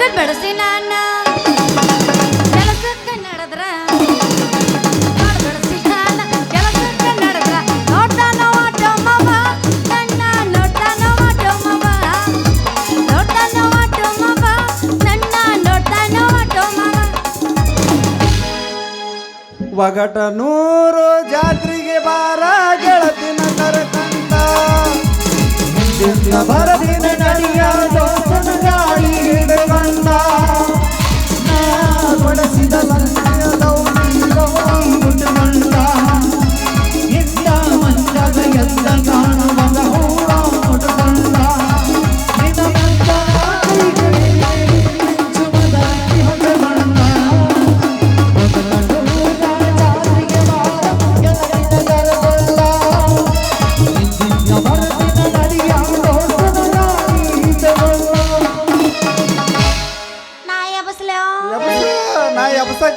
ಮುಗ್ಗದ್ ಬೆಳೆಸಿ ನಾನ ಕೆಲಸಕ್ಕೆ ನಡೆದ್ರ ಬೆಳೆಸಿ ನಾನ ಕೆಲಸಕ್ಕೆ ನಡೆದ್ರ ನೋಡ್ತಾನ ಆಟೋ ಮಾವ ನನ್ನ ನೋಡ್ತಾನ ಆಟೋ ಮಾವ ನೋಡ್ತಾನ ಆಟೋ ಮಾವ ನನ್ನ ನೋಡ್ತಾನ ಆಟೋ ಮಾವ ಒಗಟ ನೂರು ಜಾತ್ರೆಗೆ ಬಾರ ಗೆಳತಿನ ಕರಕಂದ ಬರದಿನ ನಡಿಯ ದೋಸ್ತನ ಗಾಳಿ ಹಿಡಕಂದ ಕೊಡಸಿದ ಮುಟ್ಟುಕೊಂಡ ಇಂದ ಮಂದಾಗ ಎಂದ ಕಾಣುವಂಗ ಹೂವ ಮುಟ್ಟುಕೊಂಡ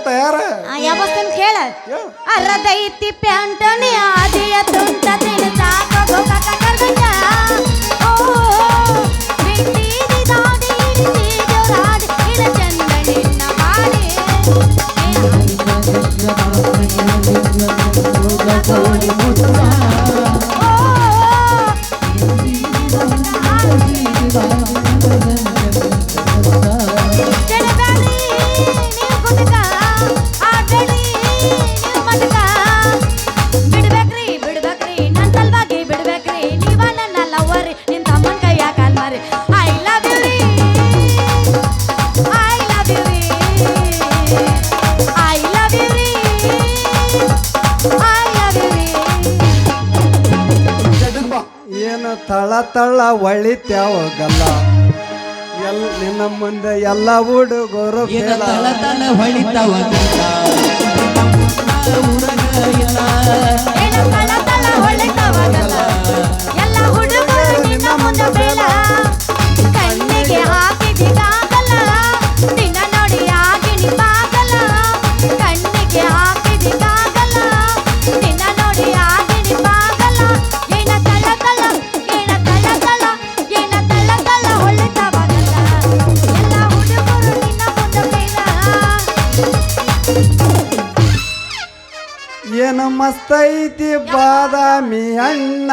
ತಯಾರ ಯಾವಸ್ತನ್ ಕೇಳ ಅರದೈತಿ ಪ್ಯಾಂಟನಿ ಆದಿಯ ತುಂಟ ತಿಳ್ಸಾಕೋ ಕಾಕ ಕರ್ಗಂಡ ಓ ಬಿಟ್ಟಿದಿ ದಾಡಿ ಹಿಡಿದಿ ಜೋರಾಡಿ ಇಡ ಚಂದ ನಿನ್ನ ಮಾಡಿ ಬಿಡ್ಬೇಕ್ರಿ ನನ್ ಸಲುವಾಗಿ ಬಿಡ್ಬೇಕ್ರಿ ನೀವ ನನ್ನ ಲವ್ವರಿ ನಿನ್ ತಮ್ಮನ್ ಕೈಯ ಕಾಲ್ ಮಾರಿ ಐ ಲವ್ ಯು ರೀ ಐ ಲವ್ ಯು ರೀ ಐ ಲವ್ ಯು ರೀ ಐ ಲವ್ ಯು ರೀ ಏನು ತಳ ತಳ ಒಳಿತ್ಯಾವಗಲ್ಲ ನಿನ್ನ ಮುಂದೆ ಎಲ್ಲ ಹುಡುಗರು ತಳ ತಳ ಹೊಳಿತಾವಗಲ್ಲ ಎಲ್ಲ ಹುಡುಗರು ನಿನ್ನ ಮುಂದೆ ಬೇಡ ಕಣ್ಣಿಗೆ ಹಾಕಿದಿಗಾಗಲ್ಲ ನಿನ್ನ ನೋಡಿ ಆಗಿನಿ ಬಾಗಲ್ಲ ಕಣ್ಣಿಗೆ ಹಾಕಿದಿಗಾಗಲ್ಲ ನಿನ್ನ ನೋಡಿ ಆಗಿನಿ ಬಾಗಲ್ಲ ಏನ ತಳ ತಳ ಏನ ತಳ ತಳ ಏನ ತಳ ತಳ ಹೊಳಿತಾವಾಗಲ್ಲ ಎಲ್ಲ ಹುಡುಗರು ನಿನ್ನ ಮುಂದೆ ಬೇಡ ಏನು ಮಸ್ತೈತಿ ಬಾದಾಮಿ ಹಣ್ಣ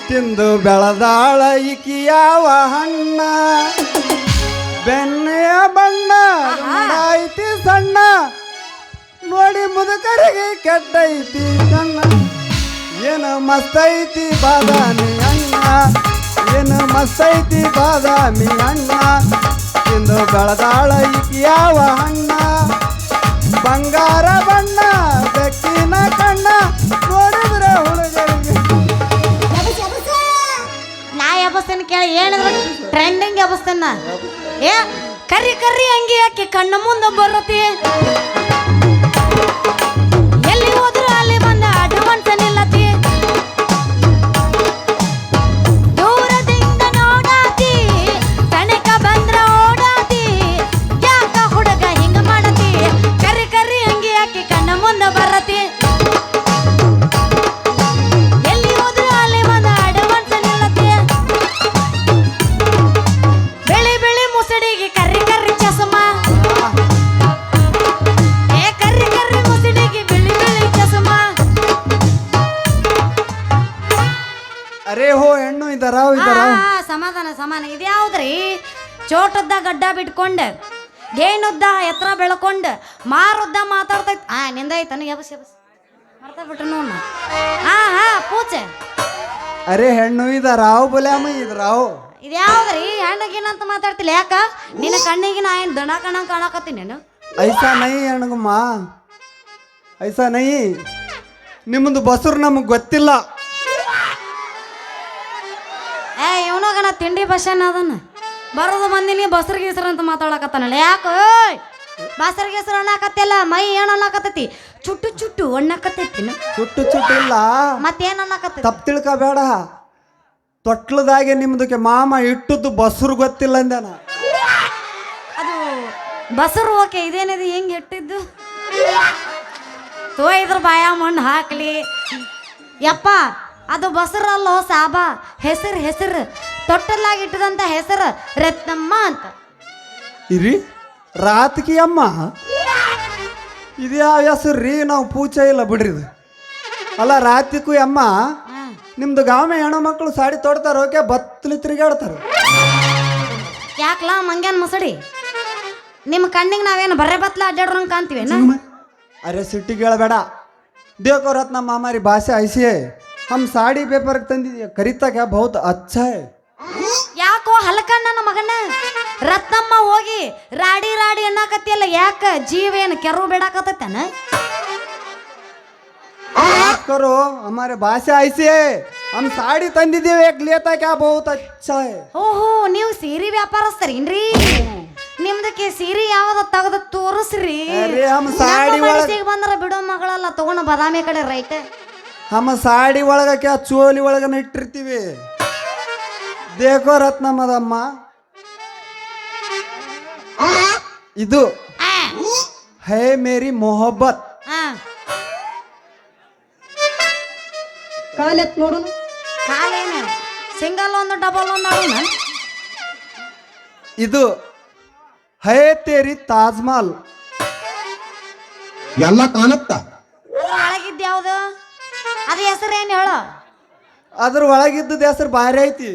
ತಿಂದು ಬೆಳೆದಾಳ ಈಕಿ ಯಾವ ಹಣ್ಣ ಬೆಣ್ಣೆಯ ಬಣ್ಣ ಐತಿ ಸಣ್ಣ ನೋಡಿ ಮುದುಕರಿಗೆ ಕೆಟ್ಟೈತಿ ಕಣ್ಣ ಏನು ಮಸ್ತೈತಿ ಬಾದಾಮಿ ಹಣ್ಣ ಏನು ಮಸ್ತೈತಿ ಬಾದಾಮಿ ಹಣ್ಣ ತಿಂದು ಬೆಳೆದಾಳ ಈಕಿ ಯಾವ ಹಣ್ಣ ಬಂಗಾರ ಬಣ್ಣ ಬೆಕ್ಕಿನ ಕಣ್ಣ ನೋಡಿದ್ರೆ ಹುಡುಗರಿಗೆ ನಾ ಯಾಬಸ್ತೇನೆ ಕೇಳಿ ಏನಿದ್ರು ಟ್ರೆಂಡಿಂಗ್ ಯಾಬಸ್ತೇನ ಏ ಕರ್ರಿ ಕರ್ರಿ ಹಂಗೆ ಯಾಕೆ ಕಣ್ಣ ಮುಂದೆ ಬರತಿ ಎಲ್ಲಿ ಹೋದ್ರು ಅಲ್ಲಿ ಬಂದ ಅಡ್ವಾನ್ಸ್ ನಿಲ್ಲತಿ ದೂರದಿಂದ ನೋಡಾತಿ ತನಕ ಬಂದ್ರ ಓಡಾತಿ ಯಾಕ ಹುಡುಗ ಹಿಂಗ ಮಾಡತಿ ಕರ್ರಿ ಕರ್ರಿ ಹಂಗೆ ಯಾಕೆ ಕಣ್ಣ ಮುಂದೆ ಬರತಿ ಎಲ್ಲಿ ಹೋದ್ರು ಅಲ್ಲಿ ಬಂದ ಅಡ್ವಾನ್ಸ್ ನಿಲ್ಲತಿ ಬೆಳಿ ಬೆಳಿ ಮುಸಡಿಗೆ ಕರ್ರಿ ಕರ್ರಿ ಚಸ್ಮ ಏ ಕರ್ರಿ ಕರ್ರಿ ಮುಸಡಿಗೆ ಬೆಳಿ ಬೆಳಿ ಚಸ್ಮ ಅರೇ ಹೋ ಹೆಣ್ಣು ಇದರಾವ್ ಸಮಾಧಾನ ಸಮಾನ ಇದ್ಯಾವ್ದ್ರಿ ಚೋಟದ್ದ ಗಡ್ಡ ಬಿಟ್ಕೊಂಡ ಗೇನುದ್ದ ಎತ್ತರ ಬೆಳ್ಕೊಂಡ ಮಾರುದ್ದ ಮಾತಾಡ್ತೈತ್ ನಿಂದ ಐತನ ಯಬಸ್ ಯಬಸ್ ಮಾಡ್ತಾ ಬಿಟ್ರು ನೋಡ್ ಪೂಜೆ ಅರೆ ಹೆಣ್ಣು ಇದರಾವ್ ಬಲ್ಯಾಮ ಇದ್ರಾವ್ ಇದ್ಯಾವ್ದ್ರಿ ಹೆಣ್ಣಗಿನಂತ ಮಾತಾಡ್ತಿಲ್ಲ ಯಾಕ ನಿನ್ನ ಕಣ್ಣಿಗೆ ನಾ ಏನ್ ದಣ ಕಣ್ಣ ಕಾಣಕತ್ತೀನಿ ನೀನು ಐಸಾ ನೈ ಹೆಣ್ಗಮ್ಮ ಐಸಾ ನೈ ನಿಮ್ಮದು ಬಸರು ನಮಗೆ ಗೊತ್ತಿಲ್ಲ ಇವನಾಗ ನಾ ತಿಂಡಿ ಬಸ್ಸನ್ನ ಅದನ್ನ ಬರೋದು ಬಂದಿನಿ ಬಸರಿಗೆ ಹೆಸರು ಅಂತ ಮಾತಾಡಕತ್ತಾನಲ್ಲ ಯಾಕೋ ಬಸರಿಗೆ ಹೆಸರು ಅನ್ನಕತ್ತಿಲ್ಲ ಮೈ ಏನು ಅನ್ನಕತ್ತೈತಿ ಚುಟ್ಟು ಚುಟ್ಟು ಅನ್ನಕತ್ತೈತಿ ಚುಟ್ಟು ಚುಟ್ಟು ಇಲ್ಲ ಮತ್ತೇನು ಅನ್ನಕತ್ತೈತಿ ತಪ್ಪು ತಿಳ್ಕೊಬೇಡ ತೊಟ್ಲದಾಗೆ ನಿಮ್ದಕ್ಕೆ ಮಾಮ ಇಟ್ಟದ್ದು ಬಸರು ಗೊತ್ತಿಲ್ಲ ಅಂದೇನ ಅದು ಬಸರು ಓಕೆ ಇದೇನಿದೆ ಹೆಂಗೆ ಇಟ್ಟಿದ್ದು ತೋ ಇದ್ರ ಬಾಯ ಮಣ್ಣು ಹಾಕ್ಲಿ ಯಪ್ಪ ಅದು ಬಸರಲ್ಲೋ ಸಾಬಾ ಹೆಸರು ತೊಟ್ಟಲಾಗಿ ಇಟ್ಟದಂತ ಹೆಸರು ರತ್ನಮ್ಮ ಅಂತ ಇರಿ ರಾತ್ಕಿ ಅಮ್ಮ ಇದು ಯಾವ ಹೆಸರು ರೀ? ನಾವು ಪೂಜೆ ಇಲ್ಲ ಬಿಡ್ರಿ ಇದು. ಅಲ್ಲ ರಾತ್ರಿಗೂ ಅಮ್ಮ ನಿಮ್ದು ಗಾಮ ಹೆಣ್ಣು ಮಕ್ಕಳು ಸಾಡಿ ತೊಡ್ತಾರ ಓಕೆ ಬತ್ತಲಿ ತಿರುಗಾಡ್ತಾರ. ಯಾಕಲ್ಲ ಮಂಗ್ಯಾನ್ ಮಸಡಿ ನಿಮ್ಮ ಕಣ್ಣಿಗೆ ನಾವೇನು ಬರ್ರೆ ಬತ್ಲ ಅಡ್ಡಾಡ್ರಂಗೆ ಕಾಣ್ತೀವೇನ? ಅರೆ ಸಿಟ್ಟಿಗೆ ಹೇಳಬೇಡ. देखो रत्न हमारी भाषा ऐसी है, हम साड़ी पेपर ತಂದಿದ್ದೀವಿ ಕರಿತಾ ಕ್ಯಾ ಬಹುತ್ ಅಚ್ಚಾ ಹೈ. ಯಾಕೋ ಹಲಕಣ್ಣ ನನ್ನ ಮಗನ ರತ್ನಮ್ಮ ಹೋಗಿ ರಾಡಿ ರಾಡಿ ಅನ್ನಕತ್ತಿಯಲ್ಲ, ಯಾಕ ಜೀವ ಏನು ಕೆರು ಬೇಡಾಕತ್ತೇನ? बात करो, हमारे भाषा ऐसी है, हम साड़ी ತಂದಿದ್ದೀವಿ एक लेता क्या बहुत अच्छा है. ಓಹೋ ನೀವು ಸೀರೆ ವ್ಯಾಪಾರಸ್ಥರೇನ್ರಿ? ನಿಮ್ದಕ್ಕೆ ಸೀರೆ ಯಾವ್ದ ತೆಗೆದು ತೋರಿಸ್ರಿ. ಅರೆ ಹಮ್ ಸಾಡಿ ಒಳಗೆ ಬಂದ್ರ ಬಿಡೋ ಮಗಳಲ್ಲ ತಗೊಂಡು ಬದಾಮಿ ಕಡೆ ರೈಟ್. हम साड़ी ಒಳಗ ಕ್ಯಾ ಚೋಲಿ ಒಳಗನ ಇಟ್ಟಿರ್ತೀವಿ. देखो रत्न ಮದಮ್ಮ ಇದು ಹೇ ಮೇರಿ ಮೊಹಬ್ಬತ್. ಕಾಲೆತ್ ನೋಡು. ಕಾಲೇನು ಸಿಂಗಲ್ ಒಂದು ಡಬಲ್ ಒಂದು ಅಡುನ. ಇದು ಹೇ ತೇರಿ ತಾಜ್ ಮಹಲ್. ಎಲ್ಲ ಕಾಣುತ್ತ ಒಳಗಿದ್ದ ಯಾವ್ದು ಅದು ಹೆಸರೇನು ಹೇಳು? ಅದ್ರ ಒಳಗಿದ್ದದ ಹೆಸರು ಭಾರಿ ಐತಿ.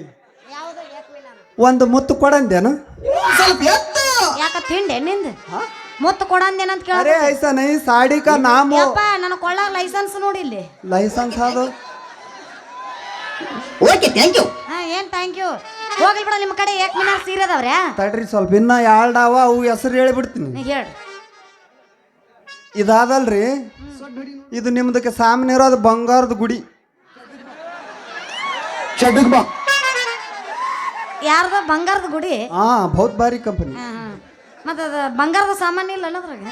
ಒಂದು ಮುತ್ತು ಕೊಡಂದೇನು? ಸ್ವಲ್ಪ ಎತ್ತ. ಯಾಕ ತಿಂಡೆ ನಿಂದ ಮುತ್ತು ಕೊಡಂದೇನಂತ ಕೇಳ. ಅರೆ ಐಸಾ ನೈ ಸಾಡಿ ಕಾ ನಾಮ ಯಪ್ಪ ನನ್ನ ಕೊಳ್ಳಾಗ ಲೈಸೆನ್ಸ್ ನೋಡಿಲ್ಲಿ. ಲೈಸೆನ್ಸ್ ಅದು. Okay thank you. ಹಾ ಏನ್ ಥ್ಯಾಂಕ್ ಯು. ಹೋಗ್ಲಿ ಬಿಡ, ನಿಮ್ಮ ಕಡೆ ಏಕ್ ಮಿನಾರ್ ಸೀರೆ ಅದಾವ್ರ್ಯಾ? ತಡ್ರಿ ಸ್ವಲ್ಪ ಇನ್ನ ಯಾಳ್ಡಾವ ಅವು ಹೆಸರು ಹೇಳಿಬಿಡ್ತೀನಿ. ನೀ ಹೇಳ್ರಿ. ಇದಾದಲ್ರಿ ಇದು ನಿಮ್ದಕ್ಕೆ ಸಾಮಾನ್ಯ ಇರೋದು ಬಂಗಾರದ ಗುಡಿ. ಚಡ್ಡಕ್ ಬಾ. ಯಾರ್ದ ಬಂಗಾರದ ಗುಡಿ? ಹಾ ಬಹುತ್ ಭಾರಿ ಕಂಪನಿ. ಮತ್ತ ಅದು ಬಂಗಾರದ ಸಾಮಾನ್ಯ ಇಲ್ಲ ಅನ್ನೋದ್ರಾಗ?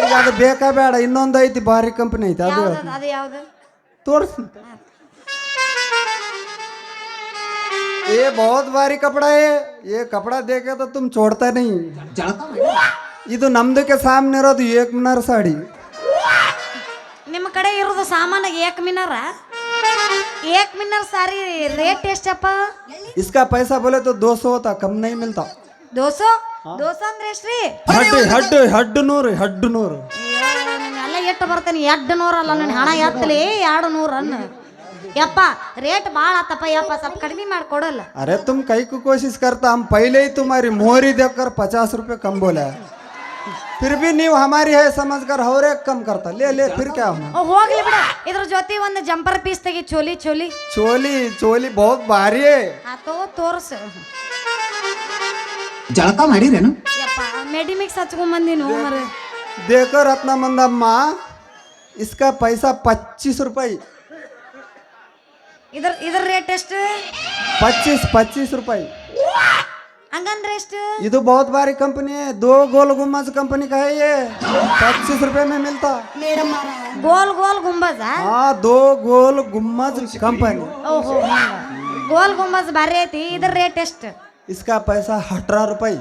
ಈಗ ಅದು ಬೇಕಾ ಬೇಡ, ಇನ್ನೊಂದು ಐತಿ ಭಾರಿ ಕಂಪನಿ ಐತಿ ಅದು ಅದು ಯಾವ್ದು ತೋರಿಸ್ತೀನಿ. ये बहुत भारी कपड़ा है, ये कपड़ा देखे तो तुम छोड़ता नहीं. ಇದು ನಮ್ದಕ್ಕೆ ಸಾಮಾನ್ಯ ಇರೋದು ಏಕ್ ಮಿನಾರ್ ಸಾಡಿ. ನಿಮ್ಮ ಕಡೆ ಇರೋದು ಸಾಮಾನ್ಯ ಏಕ್ ಮಿನಾರ? ಏಕ್ ಮಿನಾರ್ ಸಾರಿ ರೇಟ್ ಎಷ್ಟಪ್ಪ? इसका पैसा बोले तो 200 होता, कम नहीं मिलता. ದೋಸೋ ದೋಸೆ ಅಂದ್ರೆ ಎಷ್ಟ್ರಿ? ಹಡ್ಡು ನೂರು. ಎಲ್ಲ ಎಷ್ಟು ಬರ್ತೇನೆ? 200 ಅಲ್ಲ ನನ್ನ ಹಣ ಎತ್ತಲಿ 200 ಅನ್ನ. ಯಪ್ಪ ರೇಟ್ ಭಾಳ ಆತಪ್ಪ ಯಪ್ಪ, ಸ್ವಲ್ಪ ಕಡಿಮೆ ಮಾಡಿಕೊಡಲ್ಲ. अरे तुम कई को कोशिश करता, हम पहले ही तुम्हारी मोहरी देखकर 50 रुपए कम बोला, फिर भी ನೀವು हमारी है समझकर और एक कम करता. ले फिर क्या होना. ಹೋಗ್ಲಿ ಬಿಡ, ಇದ್ರ ಜೊತೆ ಒಂದು ಜಂಪರ್ ಪೀಸ್ ತೆಗಿ. ಚೋಲಿ चोली बहुत भारी है. ಆತೋ ತೋರ್ಸು. ಜಳಕ ಮಾಡಿರೇನು? ಯಪ್ಪ ಮೆಡಿಮಿಕ್ಸ್ ಹಚ್ಕೊಂಬಂದಿನು ಮರ. देखो रत्न मंदम्मा, इसका पैसा 25 रुपये. ಇದ್ರ ರೇಟ್ ಎಷ್ಟು? 25 रुपये. ಹಂಗಂದ್ರೆ ಎಷ್ಟು? ಇದು बहुत भारी कंपनी है, 2 गोल गुम्बज कंपनी का है ये. 25 रुपए में मिलता. ಗೋಲ್ ಗೋಲ್ ಗುಂಬಜ? हाँ 2 गोल गुम्बज कंपनी. ಓಹೋ ಗೋಲ್ ಗುಂಬಜ್ ಬಾರಿ ಐತಿ. ಇದ್ರ ರೇಟ್ ಎಷ್ಟು? इसका पैसा 18 रुपये.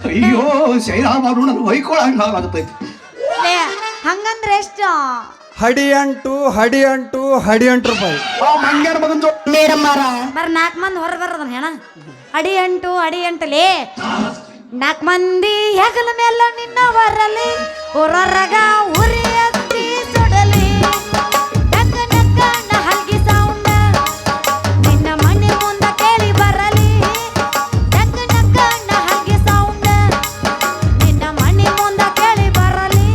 ಅಯ್ಯೋ ಶ್ರೀರಾಮ ನನ್ನ ಹೊಯ್ಕೊಳಂಗ ಆಗತೈತಿ. ಹಂಗಂದ್ರೆ ಎಷ್ಟು? ಹಡಿ ಅಂಟು ರೂಪಾಯಿ. ಮಂಗ್ಯಾರ ಮಗನ್ ಬರ್ 4 ಮಂದಿ ಹೊರ ಬರೋದನ್ನ ಹೆಣ. ಅಡಿ ಅಂಟಲೇ 4 ಮಂದಿ ಹೆಗಲ ಮೇಲೆ ನಿನ್ನ ಬರಲಿ, ಹೊರಗ ಉರಿ ಹತ್ತಿ ಸುಡಲಿ, ಡಕ್ಕ ಡಕ್ಕ ಹಲ್ಗಿ ಸೌಂಡ ನಿನ್ನ ಮನೆ ಮುಂದ ಕೇಳಿ ಬರಲಿ, ಡಕ್ಕ ಡಕ್ಕ ಹಲ್ಗಿ ಸೌಂಡ ನಿನ್ನ ಮನೆ ಮುಂದ ಕೇಳಿ ಬರಲಿ.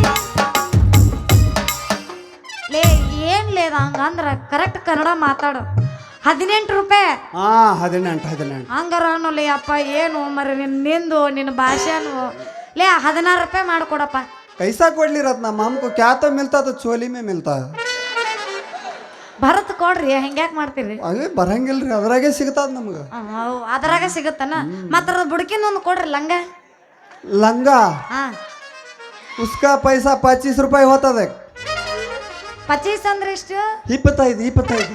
ಲೇ ಏನ್ ಲೇದ ಹಂಗಂದ್ರ ಕರೆಕ್ಟ್ ಕನ್ನಡ ಮಾತಾಡು. 18 ರೂಪಾಯಿ. ಹಾ 18. ಹಂಗಾರ ಅನ್ನೋಲಿ ಅಪ್ಪ ಏನು ಮರಿ ನಿಂದು ನಿನ್ನ ಭಾಷೆನು. ಲೇ 16 ರೂಪಾಯಿ ಮಾಡ್ಕೊಡಪ್ಪ. कैसा ಕೊಡ್ಲಿ ರತ್ನ, हमको क्या तो मिलता तो चोली में मिलता. ಭರತ್ ಕೊಡ್ರಿ, ಹೆಂಗ್ಯಾಕ್ ಮಾಡ್ತೀರಿ? ಅದೇ ಬರಂಗಿಲ್ರಿ, ಅದ್ರಾಗೆ ಸಿಗ್ತದ ನಮ್ಗೆ. ಅದ್ರಾಗ ಸಿಗತ್ತನ. ಮತ್ತ ಬುಡಕಿನ ಒಂದು ಕೊಡ್ರಿ ಲಂಗ. ಹಾ उसका पैसा 25 रुपये होता है. 25 ಅಂದ್ರೆ ಎಷ್ಟು? 25.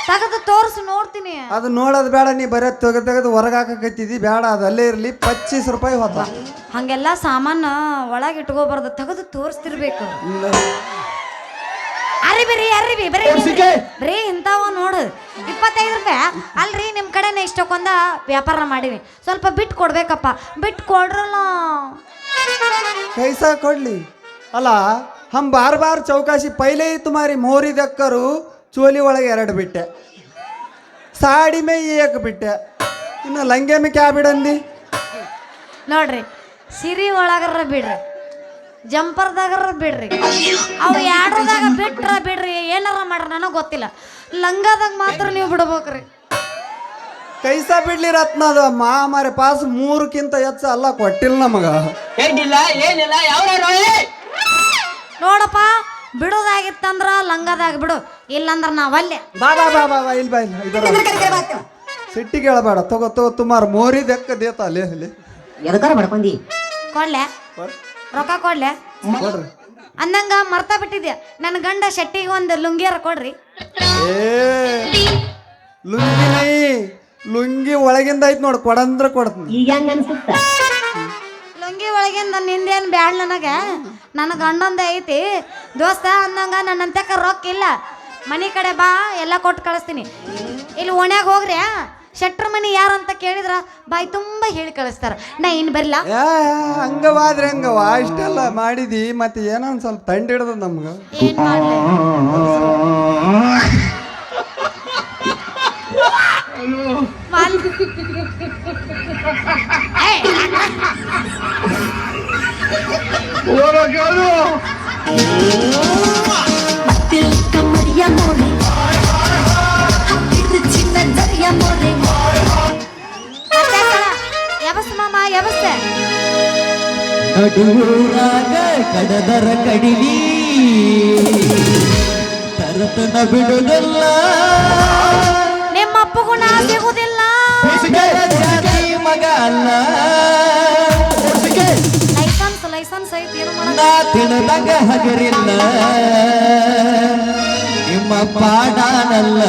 ತಗದು ತೋರ್ಸು ನೋಡ್ತೀನಿ. ಅದು ನೋಡೋದು ಬೇಡ, ನೀ ಬರೀ ತೆಗೆದು ಹೊರಗೆ ಹಾಕಕತ್ತಿದ್ದಿ ಬೇಡ, ಅದು ಅಲ್ಲೇ ಇರಲಿ. 25 ರೂಪಾಯಿ ಹೋತ. ಹಂಗೆಲ್ಲ ಸಾಮಾನು ಒಳಗೆ ಇಟ್ಕೋಬಾರ್ದು, ತೆಗೆದು ತೋರಿಸ್ತಿರ್ಬೇಕು. ಅರಿಬಿ ಬರೀ ಓಡ್ಸಿಕೆ. ಬರೀ ಇಂಥವ ನೋಡು 25 ರೂಪಾಯಿ ಅಲ್ರಿ ನಿಮ್ಮ ಕಡೆನೇ ಇಷ್ಟಕ್ಕೊಂದ ವ್ಯಾಪಾರ ಮಾಡೀವಿ ಸ್ವಲ್ಪ ಬಿಟ್ಟು ಕೊಡ್ಬೇಕಪ್ಪ ಬಿಟ್ಟು ಕೊಡ್ರಲ್ಲ कैसा ಕೊಡ್ಲಿ ಅಲ್ಲ ಹಮ್ ಬಾರ್ ಚೌಕಾಸಿ ಪೈಲೇ ही तुम्हारी मोरी दक्कರು ಚೋಲಿ ಒಳಗೆ 2 ಬಿಟ್ಟೆ ಸಾಡಿ ಮೇ 1 ಬಿಟ್ಟೆ ಇನ್ನು ಲಂಗೆ ಮೇ ಕ್ಯಾ ಬಿಡಂದಿ ನೋಡ್ರಿ ಸಿರಿ ಒಳಗರ ಬಿಡ್ರಿ ಜಂಪರ್ದಾಗರ ಬಿಡ್ರಿ ಅವು ಎರಡರದಾಗ ಬಿಡ್ರಿ ಏನಾರ ಮಾಡ್ರಿ ನನಗೆ ಗೊತ್ತಿಲ್ಲ ಲಂಗದಾಗ ಮಾತ್ರ ನೀವು ಬಿಡ್ಬೇಕ್ರಿ ಕೈಸಾ ಬಿಡ್ಲಿ ರತ್ನ ಅದು ಅಮ್ಮ ಮಾರೆ ಪಾಸ್ 3ಕ್ಕಿಂತ ಹೆಚ್ಚು ಅಲ್ಲ ಕೊಟ್ಟಿಲ್ಲ ನಮಗ ಏನಿಲ್ಲ ಯಾವ ನೋಡಪ್ಪ ಬಿಡೋದಾಗಿತ್ತಂದ್ರ ಲಂಗದಾಗ ಬಿಡು ಇಲ್ಲಂದ್ರ ನಾವಲ್ಲೇ ಬಾ ಬಾ ಬಾ ಬಾ ಬಾ ಇಲ್ಲ ಬಾ ಇಲ್ಲ ಇದರ ಸಿಟ್ಟಿಗೆ ಹೇಳಬೇಡ ತಗೋ ತುಮಾರ್ ಮೋರಿ ದಕ್ಕ ದೇತ ಅಲ್ಲೇ ಅಲ್ಲಿ ಎದಕಾರ ಮಾಡ್ಕೊಂಡಿ ಕೊಡ್ಲೆ ರೊಕ್ಕ ಕೊಡ್ಲೆ ಕೊಡ್ರಿ ಅಂದಂಗ ಮರ್ತಾ ಬಿಟ್ಟಿದ್ಯಾ ನನ್ನ ಗಂಡ ಶೆಟ್ಟಿಗೆ ಒಂದು ಲುಂಗಿಯರ ಕೊಡ್ರಿ ಏ ಲುಂಗಿ ನೈ ಲುಂಗಿ ಒಳಗಿಂದ ಐತ್ ನೋಡ್ ಕೊಡಂದ್ರ ಕೊಡ್ತೀನಿ ಈಗ ಹೆಂಗ ಅನ್ಸುತ್ತ ಲುಂಗಿ ಒಳಗಿಂದ ನಿಂದೇನು ಬ್ಯಾಡ ನನಗೆ ನನ್ನ ಗಂಡಂದ ಐತಿ ದೋಸ್ತ ಅಂದಂಗ ನನ್ನಂತಕ ರೊಕ್ಕ ಇಲ್ಲ ಮನೆ ಕಡೆ ಬಾ ಎಲ್ಲ ಕೊಟ್ಟು ಕಳಿಸ್ತೀನಿ ಇಲ್ಲಿ ಓಣ್ಯಾಗ ಹೋಗ್ರಿ ಶೆಟ್ರ ಮನಿ ಯಾರಂತ ಕೇಳಿದ್ರ ಬಾಯಿ ತುಂಬ ಹೇಳಿ ಕಳಿಸ್ತಾರ ನಾ ಇನ್ನು ಬರಲ್ಲ ಏ ಹಂಗವಾದ್ರೆ ಹಂಗವ ಇಷ್ಟೆಲ್ಲ ಮಾಡಿದಿ ಮತ್ತೆ ಏನೋ ಒಂದ್ ಸ್ವಲ್ಪ ತಂಡ ಹಿಡ್ದ ನಮ್ಗ ಏನ್ ಮಾಡ್ಲಿ ಯಬಸ್ ಮಾಮ ಯಬಸ್ತೆ ನಡುರಾಗ ಕಡದರ ಕಡಿಲಿ ತರತನ ಬಿಡುವುದಿಲ್ಲ ನಿಮ್ಮ ಅಪ್ಪಗೂ ನಾ ಸಿಗುದಿಲ್ಲ ಜಾತಿ ಮಗ ಅಲ್ಲ ಲೈಸನ್ಸ್ ಐತಿ ಏನು ಮಾಡ ನಾ ತಿಳದಾಗ ಹಗರಿಲ್ಲ ನಿಮ್ಮ ಪಾಡಾನಲ್ಲ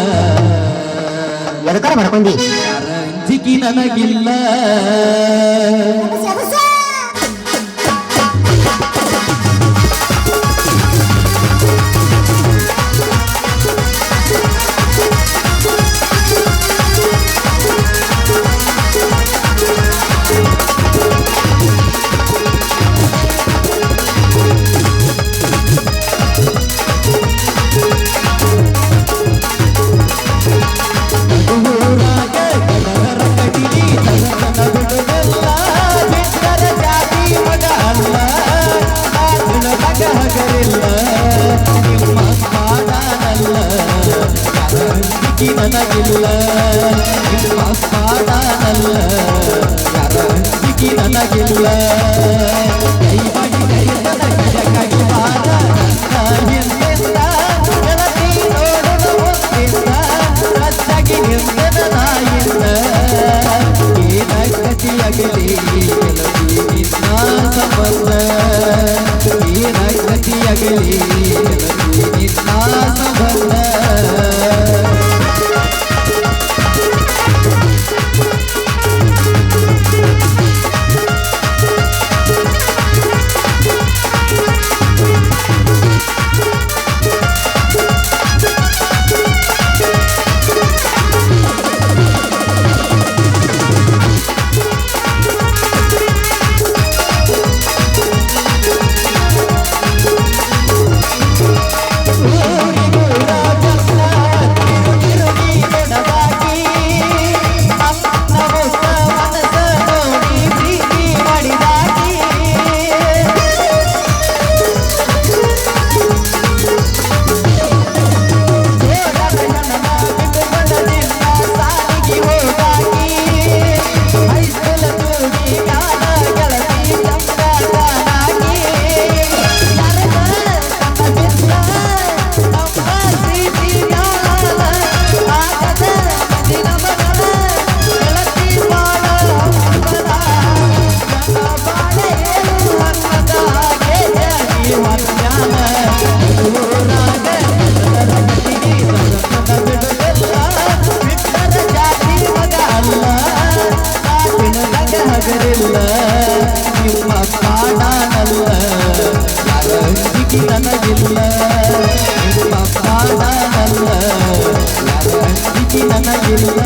ಎದಕಾರ ಮಾಡ್ಕೊಂಡಿ ಯಾರ ಅಂಜಿಕೆ ನನಗಿಲ್ಲ ನನಗಿಲ್ಲ ನಿಮ್ಮ ಪಾಡಾನಲ್ಲ ಯಾರ ಅಂಜಿಕೆ ನನಗಿಲ್ಲ ಕೈ ಮಾಡಿ ಕೈತದ ಕಡಕಾಗಿ ಬಾರ ಹಿಂದೆಂದ ಗೆಳತಿ ನೋಡದ ಮುಂದಿಂದ ರಚ್ಚಾಗಿ ನಿಂದೆನ ನಾಯಿಂದ ಏನ ಗತಿಯಾಗಲಿ ಗೆಳತಿ ನಿನ್ನ ಸಂಬಂಧ ಏನ ಗತಿಯಾಗಲಿ ಗೆಳತಿ ನಿನ್ನ ಸಂಬಂಧ ನಿಮ್ಮ ಪಾಡಾನಲ್ಲ ಯಾರ ಅಂಜಿಕೆ ನನಗಿಲ್ಲ ನಿಮ್ಮ ನನಗಿಲ್ಲ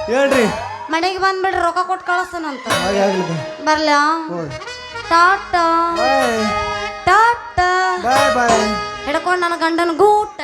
ಹೇಳ್ರಿ ಮನೆಗೆ ಬಂದ್ಬಿಡ್ರಿ ರೊಕ್ಕ ಕೊಟ್ಟು ಕಳಿಸ್ತಾನಂತ ಹಾಗೆ ಆಗ್ಲಿ ಬಾ. ಬರ್ಲ ಹೋಗಿ ಟಾಟಾ ಬಾಯ್ ಟಾಟಾ ಬಾಯ್ ಬಾಯ್ ಹಿಡ್ಕೊಂಡು ನನ್ನ ಗಂಡನ ಗೂಟ